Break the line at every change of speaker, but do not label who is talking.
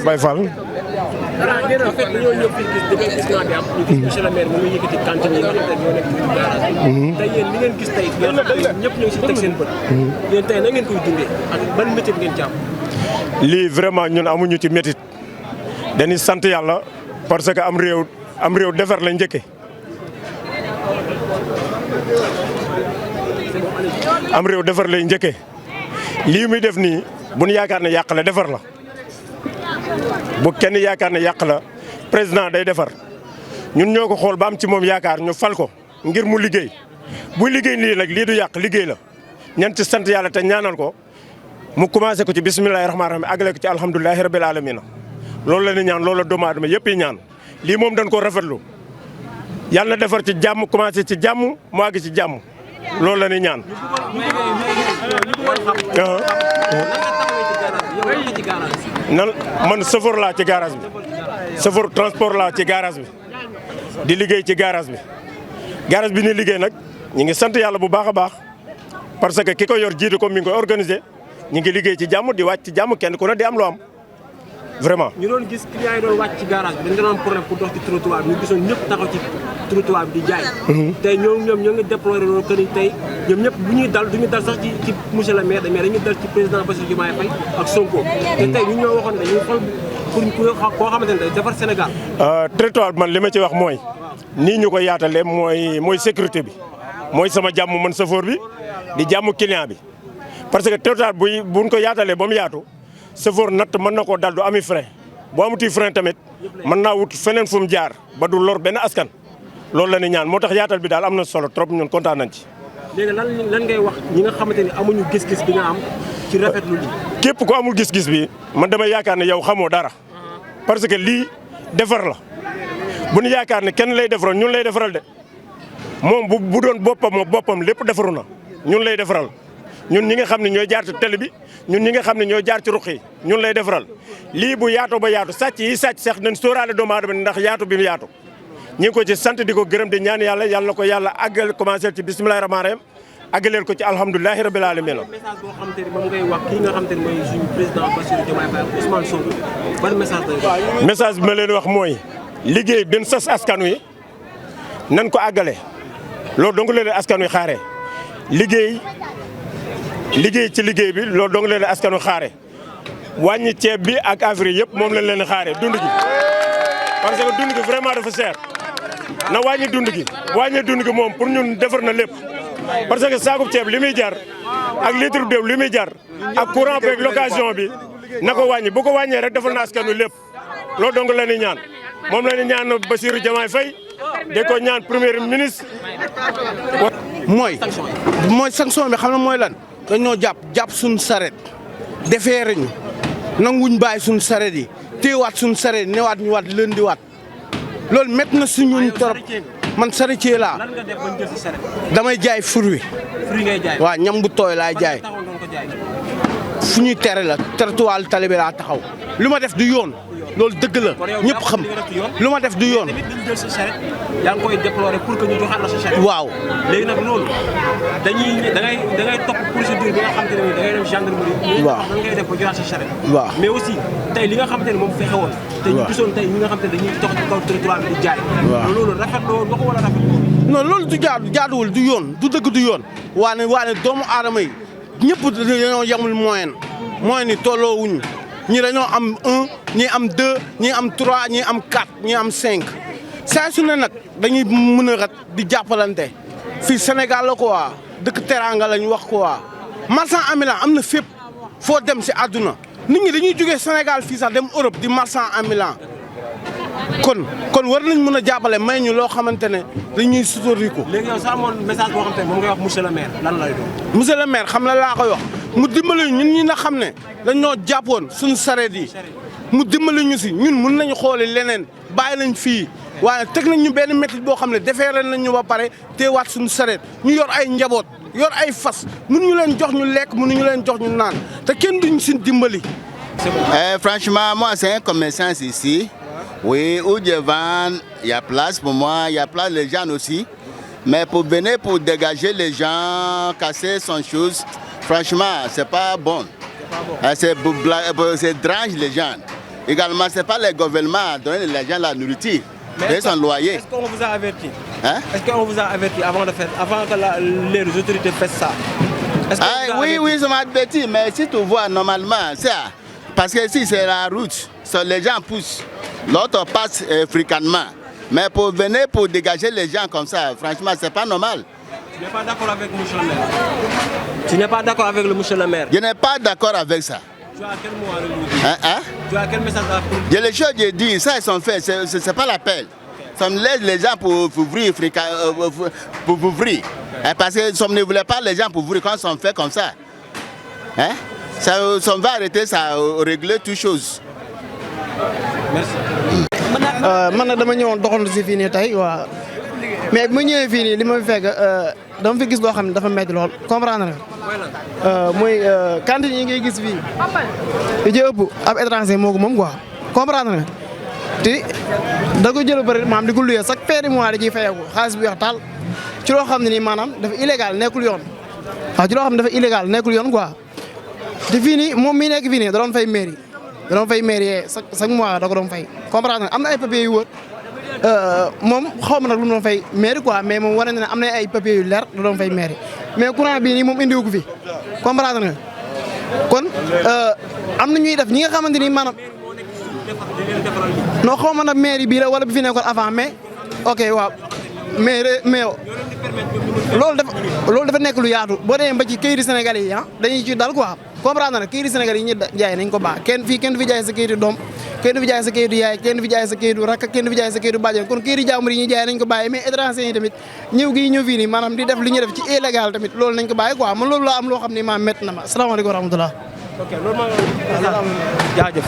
Baye Fall.
en fait dañoo ñëw fii gis naa bi am ñu gis monsieur le maire mu ngi yëkkati cantine yi nga xam ne ñoo nekk ci garage bi tey yéen li ngeen gis tey ñëpp ñoo ngi si teg seen bët yéen tey na ngeen koy dundee ak ban métier ngeen jàpp
lii vraiment ñun amuñu ci métit dañuy sant yàlla parce que am réew defar la njëkke am réew defar lay njëkke lii muy def nii bu ñu yaakaar ne yàq la defar la bu kenn yaakaar ne yàq la président day defar ñun ñoo ko xool ba am ci moom yaakaar ñu fal ko ngir mu liggéey buy liggéey nii nag lii du yàq liggéey la ñan ci sant yàlla te ñaanal ko mu commencé ko ci bismillahi rahmaani rahim àggale ko ci alhamdulilahi rabil alamina loolu la ni ñaan loolu la doomu aadama yëpp yi ñaan lii moom dañ ko rafetlu yàlla na defar ci jàmm commencé ci jàmm mu àgg ci jàmm loolu la ni ñaan nan man chauffeur laa ci garage bi chauffeur transport laa ci garage bi di liggéey ci garage bi ni liggéey nag ñi ngi sant yàlla bu baax a baax parce que ki ko yor jiitu ko mi ngi koy organisé ñi ngi liggéey ci jàmm di wàcc ci jàmm kenn ku ne di am loo am vraiment.
ñu doon gis client yi doon wàcc ci garage bi dañu doon am problème pour dox ci trottoir bi ñu gisoon ñëpp taxaw ci trottoir bi di jaay. tey ñoom ñoo ngi déplorer loolu que ni tey ñoom ñëpp bu ñuy dal du ñu dal sax ci monsieur le maire mais dañuy dal ci président Bassirou Diomaye Faye ak Sonko. te tey ñu ñoo waxoon dañuy xool pour koo xamante ne day defar Sénégal.
trottoir bi man li ma ci wax mooy nii ñu ko yaatalee mooy sécurité bi mooy sama jàmm man chauffeur bi di jàmm client bi parce que trottoir buñ ko yaatalee ba mu yaatu. chauffeur natt mën na koo dal du ami frein boo amuti frein tamit mën naa wut feneen fu mu jaar ba du lor benn askan loolu la ni ñaan moo tax yaatal bi daal am na solo trop ñun kontaan nañ ci.
léegi lan ngay wax ñi nga xamante ni amuñu gis-gis bi nga am ci rafetlu lii.
képp ko amul gis-gis bi man damay yaakaar ne yow xamoo dara parce que lii defar la bu ñu yaakaar ne kenn lay defaral ñun lay defaral de moom bu doon boppam lépp defaru na ñun lay defaral. ñun ñi nga xam ne ñooy jaar ci télé bi ñun ñi nga xam ne ñooy jaar ci ruq yi ñun lay defaral lii bu yaatoo ba yaatu sàcc yi sàcc sax nañ sóoraale doomu aadama ndax yaatu bi mu yaatu ñi ngi ko ci sant di ko gërëm di ñaan yàlla na ko yàlla àggal commencé ci bismillahi rahmaani rahim àggaleel ko ci alhamdulilahi rabil alamin
message boo xamante ni moom ngay wax kii nga xamante ni mooy suñu président Bassirou Diomaye Faye Ousmane Sonko ban message
bi ma leen wax mooy liggéey bin sas askan wi nan ko àggale loolu donc leen askan wi xaaree liggéey ci liggéey bi loolu dong leen askanu xaare wàññi ceeb bi ak affaire yëpp moom lañ leen xaare dund gi parce que dund gi vraiment dafa cher na wàññi dund gi moom pour ñun defar na lépp parce que saakub ceeb li muy jar ak litre déew li muy jar ak courant beeg location bi na ko wàññi bu ko wàññee rek defal na askanu lépp loolu dong la ñuy ñaan moom la ñuy ñaan Bassirou Diomaye Faye di ko ñaan premier ministre.
mooy sanction bi xam na mooy lan. dañoo jàpp suñu saret defeere ñu nanguñ bàyyi suñu saret yi téewaat suñu saret yi newaat ñu waat leen di waat loolu métti na suñu torop man charretier laa damay jaay fruit waaw ñam bu tooy laay jaay fu ñuy tere la trottoir tali bi laa taxaw lu ma def du yoon loolu dëgg la ñëpp xam lu ma def du yoon.
yaa ngi koy déplorer pour que ñu joxaat la sa charrette.
waaw
léegi nag loolu da ngay topp procédure bi nga xamante ne da ngay dem gendarmerie.
waaw
nan ngay def ba joxaat sa charrette.
waaw
mais aussi tey li nga xamante ne moom fexe woon. te ñu gisoon tey ñi nga xamante ne dañuy dox ci kaw territoire bi di jaay. waaw loolu rafetlu woon nga ko wala rafetlu woon.
non loolu du jaaduwul du yoon du dëgg du yoon waane doomu aadama yi ñëpp dañoo yemul moyen yi tolloowuñu ñi dañoo am 1 ñii am 2 ñii am 3 ñii am 4 ñii am 5 saa su ne nag dañuy mën a rat di jàppalante fii Sénégal la quoi dëkk teranga lañ wax quoi marchand ambulant am na fépp foo dem si àdduna nit ñi dañuy jógee Sénégal fii sax dem Europe di marchand ambulant kon war nañ mën a jàppale may ñu loo xamante ne dañuy sutoriku.
léegi yow sax amoon message boo xamante ne moom ngay wax monsieur le maire lan lay doon.
monsieur le maire xam la laa koy wax mu dimbali ñun ñi nga xam ne dañoo jàppoon suñu sareet yi mu dimbali ñu si ñun mun nañu xooli leneen bàyyi nañ fii waaye teg nañ ñu benn méthode boo xam ne defeere nañ ñu ba pare teewaat suñu sareet ñu yor ay njaboot yor ay fas mënuñu leen jox ñu lekk mënuñu leen jox ñu naan te kenn duñ si dimbali.
Franchement, moi, c'est un commerçant ici. Oui, où je vends, il y a place pour moi, il y a place les gens aussi. Mais pour venir, pour dégager les gens, casser son chose, franchement, c'est pas bon. C'est drange les gens. Également, ce n'est pas les gouvernements à donner les gens la nourriture. Ils sont loyers.
Est-ce qu'on vous a averti?
Hein?
Est-ce qu'on vous a averti avant que les autorités fassent ça?
Oui, ils ont averti, mais si tu vois normalement, ça, parce que ici c'est la route, les gens poussent, l'autre passe fréquemment. Mais pour venir pour dégager les gens comme ça, franchement, c'est pas normal.
Tu n'es pas d'accord avec monsieur le maire? Tu n'es pas d'accord avec le monsieur le maire?
Je n'ai pas d'accord avec ça.
Tu as quel mot à lui dire? Tu as quel message à lui dire?
Les choses que je dis, ça ils sont faits, c'est pas l'appel. Ça me laisse les gens pour ouvrir, pour ouvrir. Parce que ça ne voulait pas les gens pour ouvrir quand ils sont faits comme ça. Hein? Ça va arrêter, ça régler toutes choses.
Merci.
man nag dama ñëwoon doxantu si fii nii tey waaw mais bu ma ñëwee fii nii li ma fekk dama fi gis loo xam ne dafa métti lool comprendre nga mooy cantine yi ngay gis fii li ci ëpp ab étranger moo ko moom quoi comprendre nga te da ko jël bëri maanaam di ko luyee chaque fin de mois da ciy fayeeku xaalis bi wax taal ci loo xam ne nii maanaam dafa illégal nekkul yoon waaw ci loo xam ne dafa illégal nekkul yoon quoi te fii nii moom mii nekk fii nii da doon fay mairie. da doon fay mairie chaque mois da ko doon fay comprendre nga am na ay papiers yu wër moom xaw ma nag lu mu doon fay mairie quoi mais moom wane na ne am na ay papiers yu leer da doon fay mairie mais courant bii nii moom indiwu ko fi comprendre nga kon am na ñuy def ñi nga xamante ni maanaam non xaw ma nag mairie bii la wala bi fi nekkoon avant mais ok waaw mais loolu dafa nekk lu yaatu boo demee ba ci këyiti Sénégal yi dañuy ci dal quoi comprendre na këyiti Sénégal yi ñu jaay nañ ko baax kenn du fi jaay sa këyitu doom kenn du fi jaay sa këyitu yaay kenn du fi jaay sa këyitu rakk kenn du fi jaay sa këyitu bàjjen kon këyiti jàmbur yi ñu jaay nañ ko bàyyi mais étranger yi tamit ñëw gi ñëw fii nii maanaam di def li ñuy def ci illégal tamit loolu nañ ko bàyyi quoi man loolu laa am loo xam ne maa métti na ma asalaamaaleykum wa rahmatulah.
ok loolu maa jaajëf.